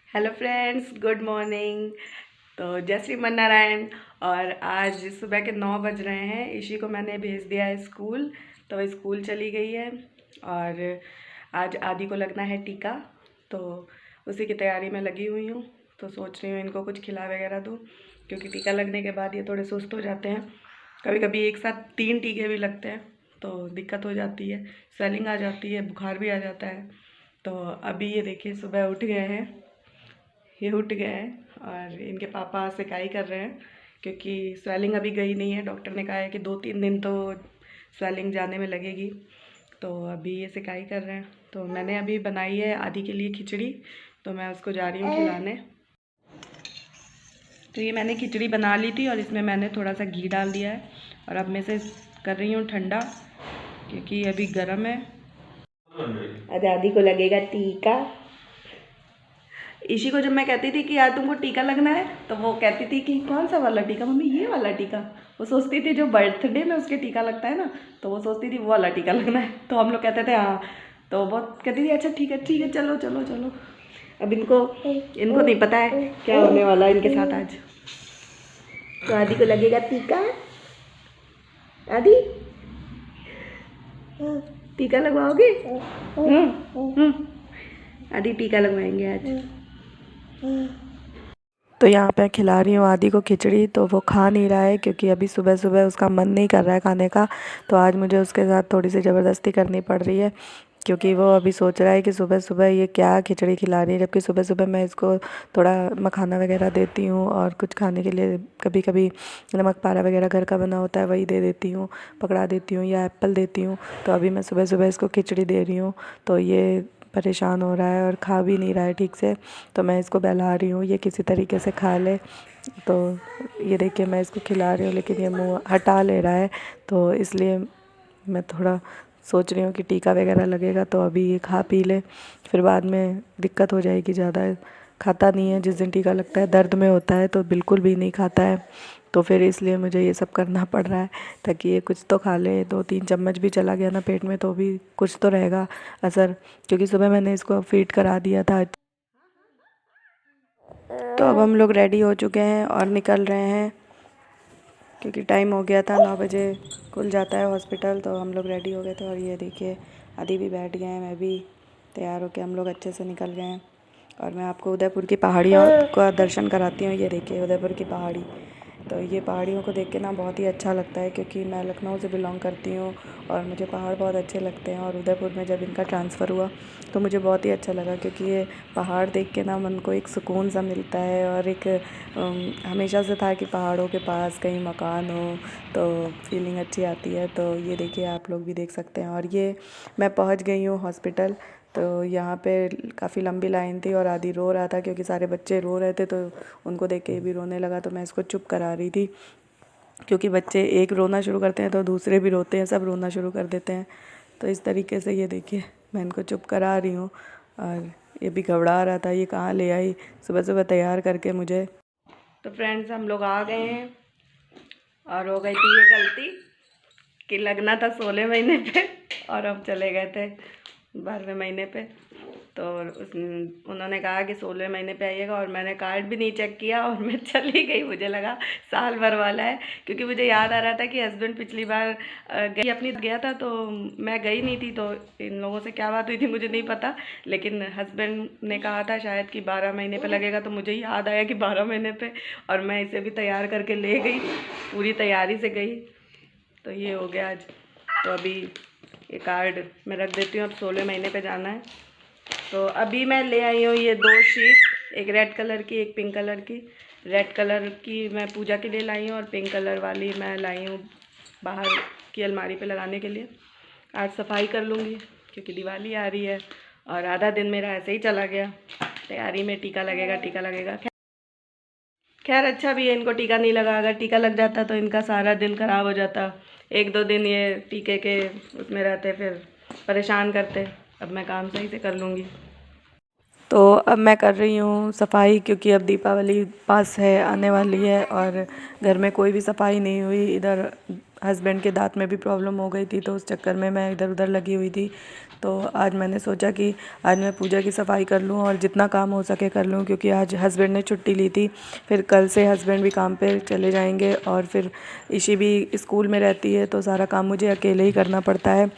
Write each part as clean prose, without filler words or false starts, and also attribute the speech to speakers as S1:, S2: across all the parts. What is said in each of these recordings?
S1: Hello friends, good morning. तो जय श्री नारायण। और आज सुबह के 9 बज रहे हैं। ईशी को मैंने भेज दिया है स्कूल, तो वह स्कूल चली गई है। और आज आदि को लगना है टीका, तो उसी की तैयारी में लगी हुई हूँ। तो सोच रही हूँ इनको कुछ खिला वगैरह दूँ, क्योंकि टीका लगने के बाद ये थोड़े सुस्त हो जाते हैं। कभी कभी एक साथ 3 टीके भी लगते हैं तो दिक्कत हो जाती है, स्वेलिंग आ जाती है, बुखार भी आ जाता है। तो अभी ये देखिए सुबह उठ गए हैं, ये उठ गए हैं और इनके पापा सिकाई कर रहे हैं, क्योंकि स्वेलिंग अभी गई नहीं है। डॉक्टर ने कहा है कि 2-3 दिन तो स्वेलिंग जाने में लगेगी। तो अभी ये सिकाई कर रहे हैं। तो मैंने अभी बनाई है आदि के लिए खिचड़ी, तो मैं उसको जा रही हूँ खिलाने। तो ये मैंने खिचड़ी बना ली थी और इसमें मैंने थोड़ा सा घी डाल दिया है और अब मैं इसे कर रही हूँ ठंडा, क्योंकि अभी गर्म है। आज आदि को लगेगा टीका। इसी को जब मैं कहती थी कि यार तुमको टीका लगना है, तो वो कहती थी कि कौन सा वाला टीका मम्मी, ये वाला टीका। वो सोचती थी जो बर्थडे में उसके टीका लगता है ना, तो वो सोचती थी वो वाला टीका लगना है। तो हम लोग कहते थे हाँ, तो वो कहती थी अच्छा ठीक है ठीक है, चलो चलो चलो। अब इनको इनको नहीं पता है क्या होने वाला है इनके साथ आज। तो आदि को लगेगा टीका। आदि टीका लगवाओगे? आदि टीका लगवाएंगे आज। तो यहाँ पे खिला रही हूँ आदि को खिचड़ी, तो वो खा नहीं रहा है क्योंकि अभी सुबह सुबह उसका मन नहीं कर रहा है खाने का। तो आज मुझे उसके साथ थोड़ी सी ज़बरदस्ती करनी पड़ रही है, क्योंकि वो अभी सोच रहा है कि सुबह सुबह ये क्या खिचड़ी खिला रही है, जबकि सुबह सुबह मैं इसको थोड़ा मखाना वगैरह देती हूँ और कुछ खाने के लिए कभी कभी नमक पारा वगैरह घर का बना होता है वही दे देती हूँ, पकड़ा देती हूँ या एप्पल देती हूँ। तो अभी मैं सुबह सुबह इसको खिचड़ी दे रही हूँ, तो ये परेशान हो रहा है और खा भी नहीं रहा है ठीक से। तो मैं इसको बहला रही हूँ ये किसी तरीके से खा ले। तो ये देखिए मैं इसको खिला रही हूँ लेकिन ये मुँह हटा ले रहा है, तो इसलिए मैं थोड़ा सोच रही हूँ कि टीका वगैरह लगेगा तो अभी ये खा पी ले, फिर बाद में दिक्कत हो जाएगी ज़्यादा। खाता नहीं है, जिस दिन टीका लगता है दर्द में होता है तो बिल्कुल भी नहीं खाता है। तो फिर इसलिए मुझे ये सब करना पड़ रहा है ताकि ये कुछ तो खा ले। 2-3 चम्मच भी चला गया ना पेट में तो भी कुछ तो रहेगा असर, क्योंकि सुबह मैंने इसको फीड करा दिया था। तो अब हम लोग रेडी हो चुके हैं और निकल रहे हैं, क्योंकि टाइम हो गया था, 9 बजे खुल जाता है हॉस्पिटल। तो हम लोग रेडी हो गए थे और ये देखिए आदि भी बैठ गए हैं, मैं भी तैयार होकर हम लोग अच्छे से निकल गए हैं। और मैं आपको उदयपुर की पहाड़ियों का दर्शन कराती हूँ। ये देखिए उदयपुर की पहाड़ी, तो ये पहाड़ियों को देख के ना बहुत ही अच्छा लगता है, क्योंकि मैं लखनऊ से बिलोंग करती हूँ और मुझे पहाड़ बहुत अच्छे लगते हैं। और उदयपुर में जब इनका ट्रांसफ़र हुआ तो मुझे बहुत ही अच्छा लगा, क्योंकि ये पहाड़ देख के ना मन को एक सुकून सा मिलता है। और एक हमेशा से था कि पहाड़ों के पास कहीं मकान हो तो फीलिंग अच्छी आती है। तो ये देखिए आप लोग भी देख सकते हैं। और ये मैं पहुँच गई हूँ हॉस्पिटल। तो यहाँ पे काफ़ी लंबी लाइन थी और आदि रो रहा था, क्योंकि सारे बच्चे रो रहे थे तो उनको देख के ये भी रोने लगा। तो मैं इसको चुप करा रही थी, क्योंकि बच्चे एक रोना शुरू करते हैं तो दूसरे भी रोते हैं, सब रोना शुरू कर देते हैं। तो इस तरीके से ये देखिए मैं इनको चुप करा रही हूँ। और ये भी घबरा रहा था, ये कहाँ ले आई सुबह सुबह तैयार करके मुझे। तो फ्रेंड्स हम लोग आ गए हैं और हो गई थी ये गलती कि लगना था 16 महीने पे और हम चले गए थे 12वें महीने पे। तो उन्होंने कहा कि 16 महीने पे आइएगा, और मैंने कार्ड भी नहीं चेक किया और मैं चली गई। मुझे लगा साल भर वाला है, क्योंकि मुझे याद आ रहा था कि हस्बैंड पिछली बार गई अपनी गया था तो मैं गई नहीं थी। तो इन लोगों से क्या बात हुई थी मुझे नहीं पता, लेकिन हस्बैंड ने कहा था शायद कि 12 महीने पे लगेगा। तो मुझे याद आया कि 12 महीने पे, और मैं इसे भी तैयार करके ले गई, पूरी तैयारी से गई। तो ये हो गया आज। तो अभी ये कार्ड मैं रख देती हूँ, अब 16 महीने पे जाना है। तो अभी मैं ले आई हूँ ये 2 शीट, एक रेड कलर की एक पिंक कलर की। रेड कलर की मैं पूजा के लिए लाई हूँ और पिंक कलर वाली मैं लाई हूँ बाहर की अलमारी पे लगाने के लिए। आज सफाई कर लूँगी क्योंकि दिवाली आ रही है, और आधा दिन मेरा ऐसे ही चला गया तैयारी में, टीका लगेगा टीका लगेगा। खैर अच्छा भी है, इनको टीका नहीं लगा, अगर टीका लग जाता तो इनका सारा दिन ख़राब हो जाता। 1-2 दिन ये टीके के उसमें रहते, फिर परेशान करते। अब मैं काम सही से कर लूँगी। तो अब मैं कर रही हूँ सफाई, क्योंकि अब दीपावली पास है, आने वाली है और घर में कोई भी सफाई नहीं हुई। इधर हस्बैंड के दांत में भी प्रॉब्लम हो गई थी, तो उस चक्कर में मैं इधर उधर लगी हुई थी। तो आज मैंने सोचा कि आज मैं पूजा की सफाई कर लूँ और जितना काम हो सके कर लूँ, क्योंकि आज हस्बैंड ने छुट्टी ली थी। फिर कल से हस्बैंड भी काम पे चले जाएंगे और फिर इशी भी स्कूल में रहती है, तो सारा काम मुझे अकेले ही करना पड़ता है।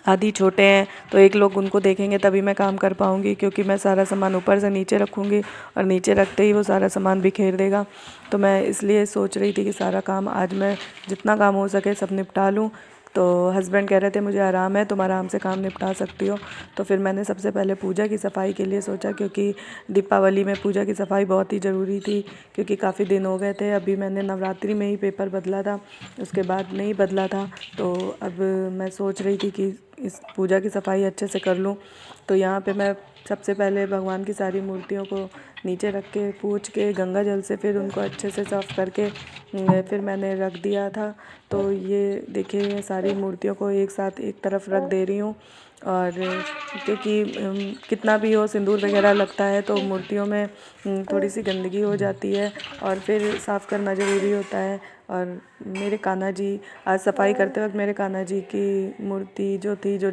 S1: आदि छोटे हैं तो एक लोग उनको देखेंगे तभी मैं काम कर पाऊँगी, क्योंकि मैं सारा सामान ऊपर से नीचे रखूँगी और नीचे रखते ही वो सारा सामान बिखेर देगा। तो मैं इसलिए सोच रही थी कि सारा काम आज मैं जितना काम हो सके सब निपटा लूँ। तो हस्बैंड कह रहे थे मुझे आराम है, तुम आराम से काम निपटा सकती हो। तो फिर मैंने सबसे पहले पूजा की सफ़ाई के लिए सोचा, क्योंकि दीपावली में पूजा की सफ़ाई बहुत ही ज़रूरी थी, क्योंकि काफ़ी दिन हो गए थे। अभी मैंने नवरात्रि में ही पेपर बदला था, उसके बाद नहीं बदला था। तो अब मैं सोच रही थी कि इस पूजा की सफ़ाई अच्छे से कर लूँ। तो यहाँ पे मैं सबसे पहले भगवान की सारी मूर्तियों को नीचे रख के पूछ के गंगा जल से फिर उनको अच्छे से साफ़ करके फिर मैंने रख दिया था। तो ये देखिए, ये सारी मूर्तियों को एक साथ एक तरफ रख दे रही हूँ। और क्योंकि कितना भी हो सिंदूर वगैरह लगता है तो मूर्तियों में थोड़ी सी गंदगी हो जाती है और फिर साफ़ करना ज़रूरी होता है। और मेरे कान्हा जी, आज सफाई करते वक्त मेरे कान्हा जी की मूर्ति जो थी, जो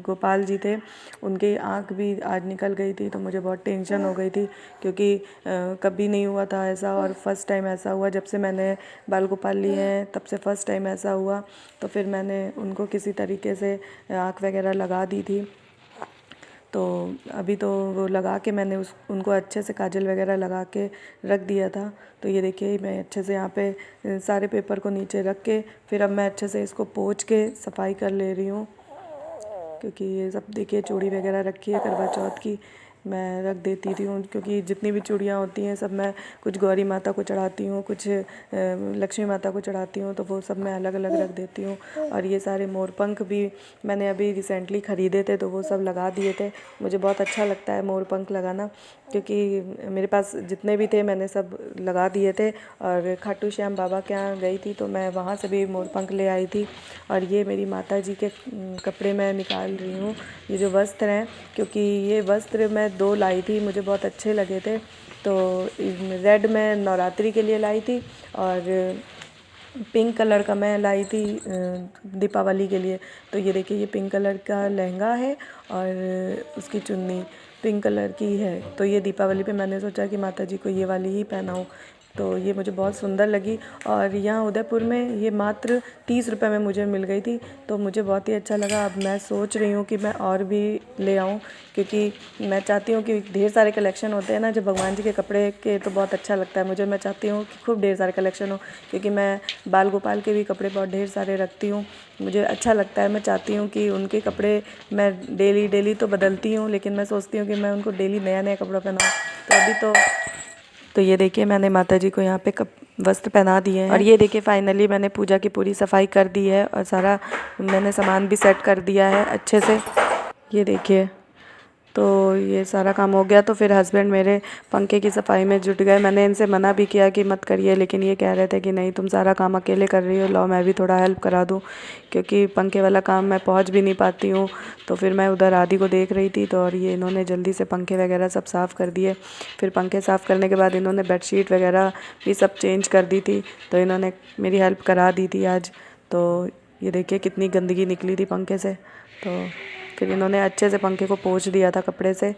S1: गोपाल जी थे, उनकी आँख भी आज निकल गई थी। तो मुझे बहुत टेंशन हो गई थी, क्योंकि कभी नहीं हुआ था ऐसा और फर्स्ट टाइम ऐसा हुआ। जब से मैंने बाल गोपाल लिए हैं तब से फर्स्ट टाइम ऐसा हुआ। तो फिर मैंने उनको किसी तरीके से आँख वगैरह लगा दी थी। तो अभी तो वो लगा के मैंने उनको अच्छे से काजल वगैरह लगा के रख दिया था। तो ये देखिए, मैं अच्छे से यहाँ पे सारे पेपर को नीचे रख के फिर अब मैं अच्छे से इसको पोंछ के सफाई कर ले रही हूँ, क्योंकि ये सब देखिए चूड़ी वगैरह रखी है करवा चौथ की, मैं रख देती थी क्योंकि जितनी भी चूड़ियाँ होती हैं सब मैं कुछ गौरी माता को चढ़ाती हूँ, कुछ लक्ष्मी माता को चढ़ाती हूँ, तो वो सब मैं अलग अलग रख देती हूँ। और ये सारे मोरपंख भी मैंने अभी रिसेंटली ख़रीदे थे, तो वो सब लगा दिए थे। मुझे बहुत अच्छा लगता है मोरपंख लगाना, क्योंकि मेरे पास जितने भी थे मैंने सब लगा दिए थे। और खाटू श्याम बाबा के यहाँ गई थी तो मैं वहाँ से भी मोरपंख ले आई थी। और ये मेरी माता जी के कपड़े मैं निकाल रही हूँ, ये जो वस्त्र हैं, क्योंकि ये वस्त्र मैं 2 लाई थी, मुझे बहुत अच्छे लगे थे। तो रेड मैं नवरात्रि के लिए लाई थी और पिंक कलर का मैं लाई थी दीपावली के लिए। तो ये देखिए, ये पिंक कलर का लहंगा है और उसकी चुन्नी पिंक कलर की है। तो ये दीपावली पे मैंने सोचा कि माता जी को ये वाली ही पहनाऊँ, तो ये मुझे बहुत सुंदर लगी। और यहाँ उदयपुर में ये मात्र 30 रुपये में मुझे मिल गई थी, तो मुझे बहुत ही अच्छा लगा। अब मैं सोच रही हूँ कि मैं और भी ले आऊँ, क्योंकि मैं चाहती हूँ कि ढेर सारे कलेक्शन होते हैं ना जब भगवान जी के कपड़े के, तो बहुत अच्छा लगता है मुझे। मैं चाहती हूँ कि खूब ढेर सारे कलेक्शन हो, क्योंकि मैं बाल गोपाल के भी कपड़े बहुत ढेर सारे रखती हूँ, मुझे अच्छा लगता है। मैं चाहती हूँ कि उनके कपड़े मैं डेली डेली तो बदलती हूँ, लेकिन मैं सोचती हूँ कि मैं उनको डेली नया नया कपड़ा पहनाऊँ। तो अभी तो ये देखिए, मैंने माता जी को यहाँ पे वस्त्र पहना दिए हैं। और ये देखिए, फाइनली मैंने पूजा की पूरी सफाई कर दी है और सारा मैंने सामान भी सेट कर दिया है अच्छे से। ये देखिए, तो ये सारा काम हो गया। तो फिर हस्बैंड मेरे पंखे की सफाई में जुट गए। मैंने इनसे मना भी किया कि मत करिए, लेकिन ये कह रहे थे कि नहीं, तुम सारा काम अकेले कर रही हो, लाओ मैं भी थोड़ा हेल्प करा दूँ, क्योंकि पंखे वाला काम मैं पहुँच भी नहीं पाती हूँ। तो फिर मैं उधर आदि को देख रही थी, तो और ये इन्होंने जल्दी से पंखे वगैरह सब साफ़ कर दिए। फिर पंखे साफ़ करने के बाद इन्होंने बेडशीट वगैरह भी सब चेंज कर दी थी, तो इन्होंने मेरी हेल्प करा दी थी आज। तो ये देखिए, कितनी गंदगी निकली थी पंखे से। तो फिर इन्होंने अच्छे से पंखे को पोंछ दिया था कपड़े से,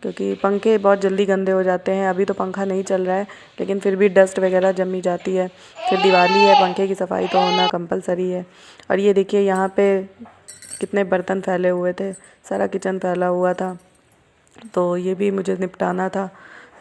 S1: क्योंकि पंखे बहुत जल्दी गंदे हो जाते हैं। अभी तो पंखा नहीं चल रहा है, लेकिन फिर भी डस्ट वगैरह जमी जाती है। फिर दिवाली है, पंखे की सफाई तो होना कंपलसरी है। और ये देखिए, यहाँ पे कितने बर्तन फैले हुए थे, सारा किचन फैला हुआ था, तो ये भी मुझे निपटाना था।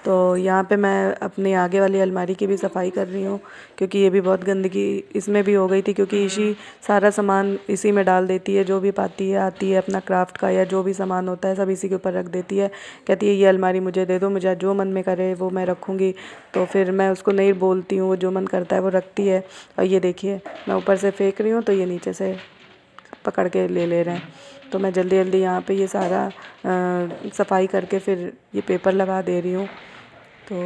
S1: तो यहाँ पे मैं अपनी आगे वाली अलमारी की भी सफाई कर रही हूँ, क्योंकि ये भी बहुत गंदगी इसमें भी हो गई थी, क्योंकि इसी सारा सामान इसी में डाल देती है, जो भी पाती है आती है अपना क्राफ्ट का या जो भी सामान होता है सब इसी के ऊपर रख देती है। कहती है ये अलमारी मुझे दे दो, मुझे जो मन में करे वो मैं रखूँगी। तो फिर मैं उसको नहीं बोलती हूँ, वो जो मन करता है वो रखती है। और ये देखिए, मैं ऊपर से फेंक रही हूँ तो ये नीचे से पकड़ के ले रहे हैं। तो मैं जल्दी जल्दी यहाँ पे ये सारा सफाई करके फिर ये पेपर लगा दे रही हूँ। तो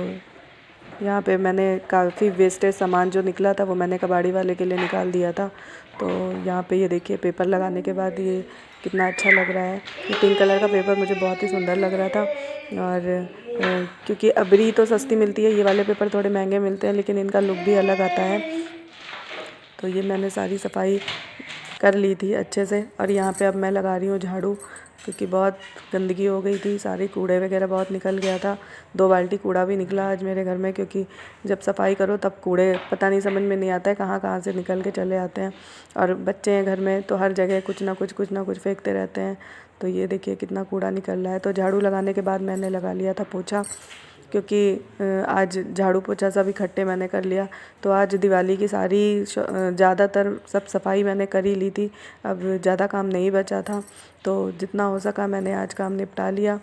S1: यहाँ पे मैंने काफ़ी वेस्टेज सामान जो निकला था वो मैंने कबाड़ी वाले के लिए निकाल दिया था। तो यहाँ पे ये देखिए, पेपर लगाने के बाद ये कितना अच्छा लग रहा है। ये पिंक कलर का पेपर मुझे बहुत ही सुंदर लग रहा था। और क्योंकि अबरी तो सस्ती मिलती है, ये वाले पेपर थोड़े महंगे मिलते हैं, लेकिन इनका लुक भी अलग आता है। तो ये मैंने सारी सफाई कर ली थी अच्छे से। और यहाँ पे अब मैं लगा रही हूँ झाड़ू, क्योंकि बहुत गंदगी हो गई थी, सारे कूड़े वगैरह बहुत निकल गया था। 2 बाल्टी कूड़ा भी निकला आज मेरे घर में, क्योंकि जब सफाई करो तब कूड़े पता नहीं, समझ में नहीं आता है कहाँ कहाँ से निकल के चले आते हैं। और बच्चे हैं घर में तो हर जगह कुछ ना कुछ फेंकते रहते हैं। तो ये देखिए कितना कूड़ा निकल रहा है। तो झाड़ू लगाने के बाद मैंने लगा लिया था पोछा, क्योंकि आज झाड़ू पोछा सब इकट्ठे मैंने कर लिया। तो आज दिवाली की सारी ज़्यादातर सब सफाई मैंने कर ही ली थी। अब ज़्यादा काम नहीं बचा था, तो जितना हो सका मैंने आज काम निपटा लिया।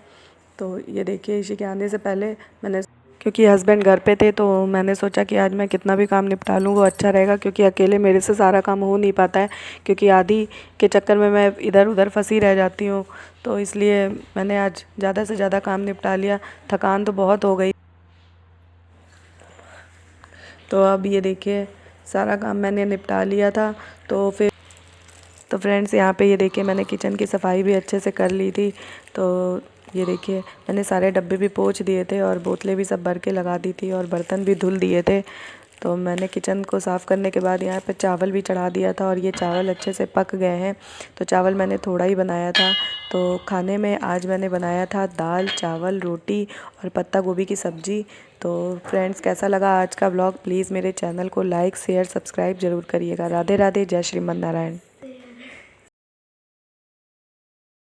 S1: तो ये देखिए इसी के आने से पहले मैंने, क्योंकि हस्बैंड घर पे थे, तो मैंने सोचा कि आज मैं कितना भी काम निपटा लूँ वो अच्छा रहेगा, क्योंकि अकेले मेरे से सारा काम हो नहीं पाता है, क्योंकि आधी के चक्कर में मैं इधर उधर फंसी रह जाती हूँ। तो इसलिए मैंने आज ज़्यादा से ज़्यादा काम निपटा लिया। थकान तो बहुत हो गई। तो अब ये देखिए सारा काम मैंने निपटा लिया था। तो फ्रेंड्स यहाँ पे ये देखिए मैंने किचन की सफाई भी अच्छे से कर ली थी। तो ये देखिए मैंने सारे डब्बे भी पोंछ दिए थे और बोतलें भी सब भर के लगा दी थी और बर्तन भी धुल दिए थे। तो मैंने किचन को साफ़ करने के बाद यहाँ पे चावल भी चढ़ा दिया था और ये चावल अच्छे से पक गए हैं। तो चावल मैंने थोड़ा ही बनाया था। तो खाने में आज मैंने बनाया था दाल, चावल, रोटी और पत्ता गोभी की सब्ज़ी। तो फ्रेंड्स कैसा लगा आज का व्लॉग, प्लीज़ मेरे चैनल को लाइक, शेयर, सब्सक्राइब ज़रूर करिएगा। राधे राधे, जय श्रीमन नारायण।